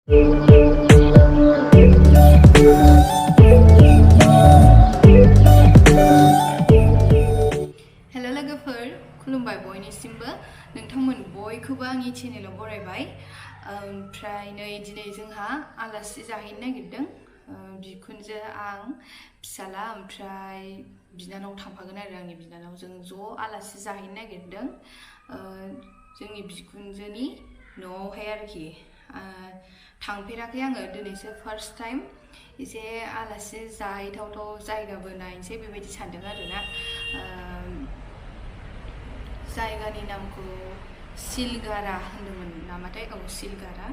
हेल' लोगोफोर खुलुमबाय बयनिसिमबो नोंथांमोन बयखौबो आंनि चेनेलाव बरायबाय ओमफ्राय नै दिनै जोंहा आलासि जाहैनो नागिरदों बिखुनजो आं फिसाला ओमफ्राय बिनानाव थांफागोन आरो आंनि बिनानावजों ज' आलासि जाहैनो नागिरदों जोंनि बिखुनजोनि न'आवहाय आरोखि थांफेराखै आङो दिनैसो फार्स्ट टाइम एसे आलासि जाहैथावथाव जायगाबो नायनोसै बेबायदि सानदों आरोना जायगानि नामखौ सिलगारा होनदोंमोन नामाथाय सिलगारा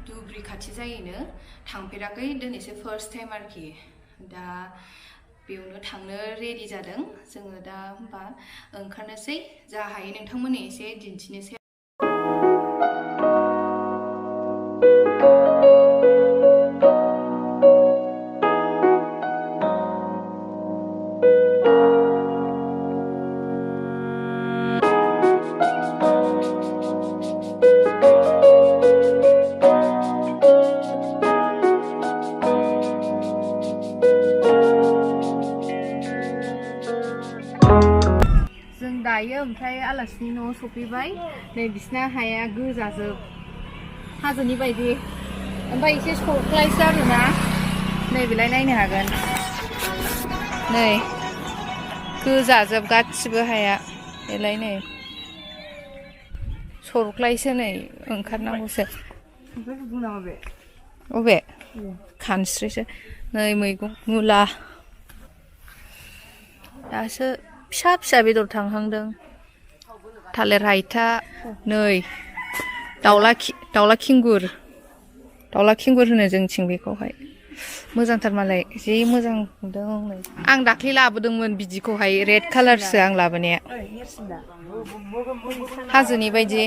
धुब्रि खाथि जायोनो थांफेराखै दिनैसो फार्स्ट टाइम आरोखि दा बेयावनो थांनो रेडि जादों जोङो दा होमबा ओंखारनोसै जा हायो नोंथांमोननो एसे दिन्थिनोसै दायो ओमफ्राय आलासिनि न'आव सफैबाय नै बिसिना हाया गोजाजोब हाजोनि बायदि ओमफ्राय एसे सरख्लायसो आरोना नै बेलाय नायनो हागोन नै गोजाजोब गासिबो हाया बेलाय नै सरख्लायसो नै ओंखारनांगौसो अबे खानस्रिसो नै मैगं मुला दासो फिसा फिसा बेदर थांहांदों थालिर हायथा नै दाउला खिंगुर होनो जोंथिं बेखौहाय मोजांथार मालाय जि मोजां नुदों नै आं दाख्लै लाबोदोंमोन बिदिखौहाय रेड कालारसो आं लाबोनाया हाजोनि बायदि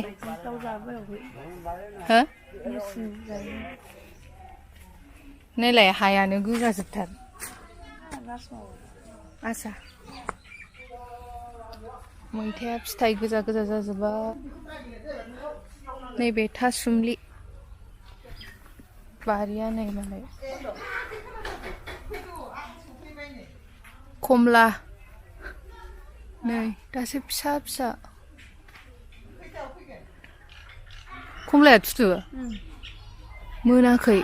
हो नैलाय हायानो गोजाजोबथार आसा मैथाया फिथाइ गोजा गोजा जाजोब्बाय नैबे थासुमलि बारिया नै मालाय खमला नै दासो फिसा फिसा खमलाया थुथु मोनाखै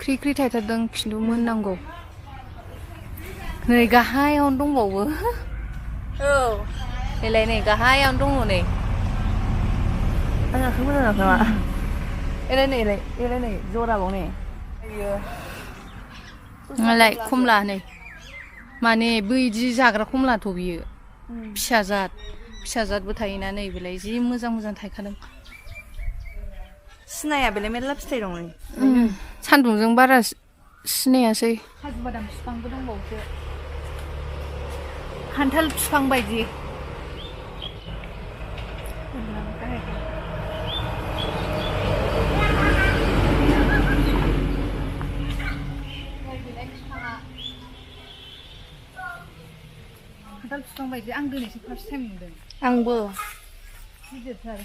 ख्रि ख्रि थायथारदों खिन्थु मोननांगौ नै गाहायावनो दंबावो औ बेलाय नै गाहायावनो दङ नै आंनाखौ मोजां नामा एलाय नै जराबाव नै नालाय खमला नै माने बैदि जाग्रा खमलाथ' बियो फिसा जादबो थायोना नै बेलाय जि मोजां मोजां थायखादों सिनाया बेलाय मेरला फिथाइ दं नै सान्दुंजों बारा सिनायासै काजु बादाम बिफांबो दंबावसो खान्थाल बिफां बायदि खान्थाल बिफां बायदि आं दिनैसो फार्स्ट टाइम नुदों आंबो गिदिरथार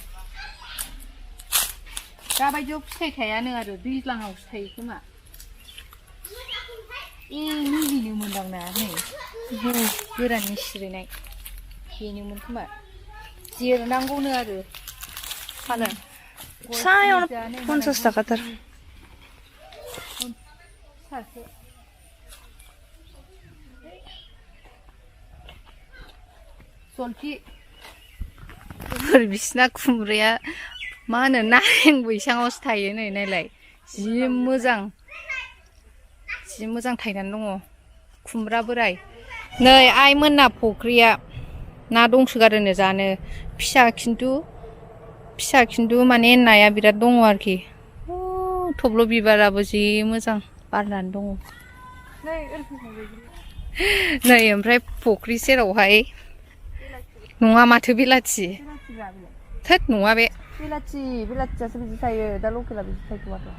दाबायदियाव फिथाइ थायानो आरो दैज्लाङावसो थायो खोमा निलिनो मोनदांना नै गोराननि सिरिनाय बेनोमोन खोमा जिरनांगौनो आरो फानो फिसायावनो 50 थाखाथार जलफि बिसिना खुमब्राया मा होनो नारें बैसाङावसो थायो नै नायलाय जि मोजां थायनानै दङ खुमब्रा बोराय नै आइमोनना फख्रिया ना दंसोगारोनो जानो फिसा खिन्थु माने नाया बिराद दङ आरोखि थब्ल' बिबाराबो जि मोजां बारनानै दङ नै ओमफ्राय फख्रि सेरावहाय नङा माथो बेलाथि थोद नङा बे बेलाथियासो बिदि थायो दा लकेला बिदि थायो माथो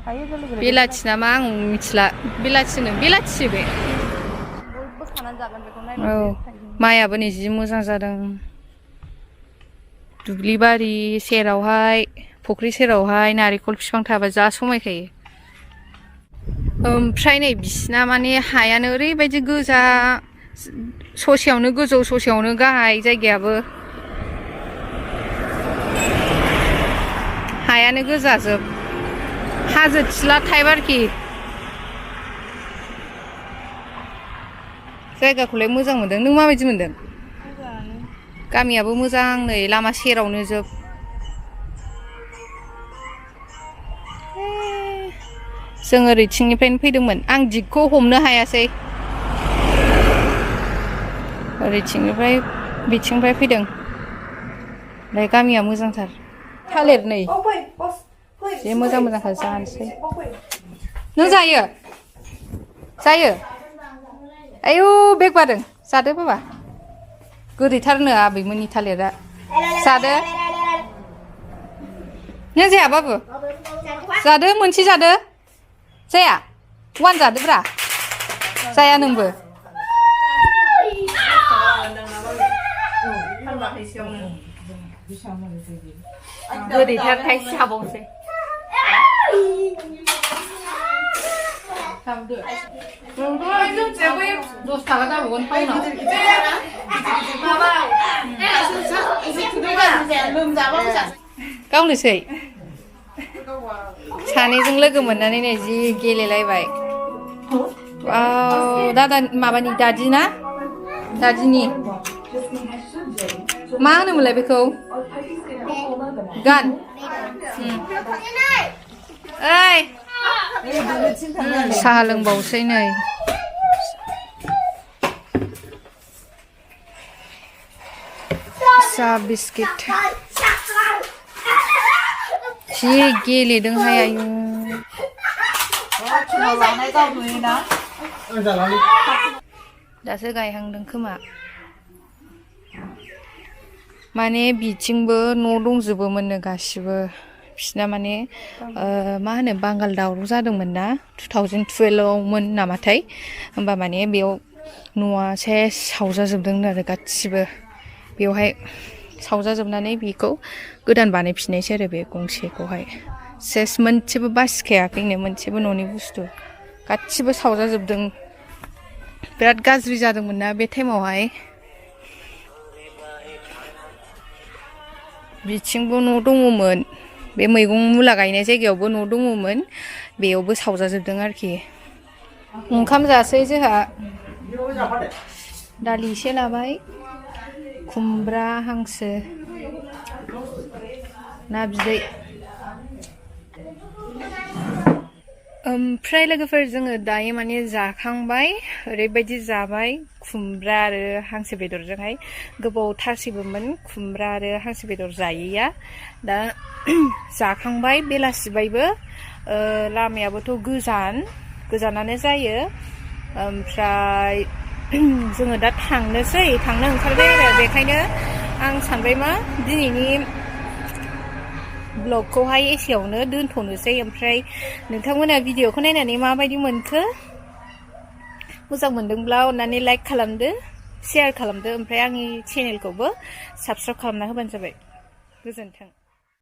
थायो गोरलै गोरलै बेलाथि नामा आं मिथिला बेलाथि बे बयबो खानानै जागोन बेखौ नायबानो औ माइयाबो नै जि मोजां जादों दुब्लि बारि सेरावहाय फुख्रि सेरावहाय नारेंखल बिफां थाबा जा समायखायो ओमफ्राय नै बिसिना माने हायानो ओरैबायदि गोजा ससेयावनो गोजौ ससेयावनो गाहाय जायगायाबो हायानो गोजाजोब हाजो थिला टाइप आरोखि जायगाखौलाय मोजां मोनदों नों माबायदि मोनदों गामियाबो मोजां नै लामा सेरावनो जोब जों ओरैथिंनिफ्रायनो फैदोंमोन आं दिगखौ हमनो हायासै ओरैथिंनिफ्राय बिथिंनिफ्राय फैदों ओमफ्राय गामिया मोजांथार थालिर नै जे मोजां मोजांखा जानोसै नों जायो जायो आयु बेग बादों जादो बाबा गोदैथारनो आबैमोननि थालिरा जादो नों जाया बाबु जादो मोनसे जादो जाया वान जादोब्रा जाया नोंबो गोदैथार थाइसे जाबावनोसै दस थाखा जाबावगोन टाउनाव गावनोसै सानैजों लोगो मोननानै नै जि गेलेलायबाय दादा माबानि दादि ना दादिनि मा होनोमोनलाय बेखौ गान ओइ साहा लोंबावसै नै साहा बिस्किट जि गेलेदोंहाय आयु दासो गायहांदों खोमा माने बिथिंबो न' दंजोबोमोननो गासिबो बिसिना माने मा होनो बांगाल दावराव जादोंमोन ना 2012आवमोन नामाथाय होमबा माने बेयाव न'आ सेस सावजाजोबदोंनो आरो गासिबो बेवहाय सावजाजोबनानै बेखौ गोदान बानायफिननायसै आरो बे गंसेखौहाय सेस मोनसेबो बासिखायाखैनो मोनसेबो न'नि बुस्थु गासिबो सावजाजोबदों बिराद गाज्रि जादोंमोन ना बे टाइमावहाय बिथिंबो न' दङमोन बे मैगं मुला गायनाय जायगायावबो न' दङमोन बेयावबो सावजाजोबदों आरोखि ओंखाम जासै जोंहा दालि एसे लाबाय खुमब्रा हांसो ना बिदै ओमफ्राय लोगोफोर जोङो दायो माने जाखांबाय ओरैबायदि जाबाय खुमब्रा आरो हांसो बेदरजोंहाय गोबावथारसैबोमोन खुमब्रा आरो हांसो बेदर जायैया दा जाखांबाय बेलासिबायबो लामायाबोथ' गोजानानो जायो ओमफ्राय जोङो दा थांनो ओंखारबाय आरो बेखायनो आं सानबाय मा दिनैनि ब्लगखौहाय एसेयावनो दोनथ'नोसै ओमफ्राय नोंथांमोना भिडिअखौ नायनानै माबायदि मोनखो मोजां मोनदोंब्ला अननानै लाइक खालामदो शेयार खालामदो ओमफ्राय आंनि चेनेलखौबो साबस्क्राइब खालामना होबानो जाबाय गोजोन्थों।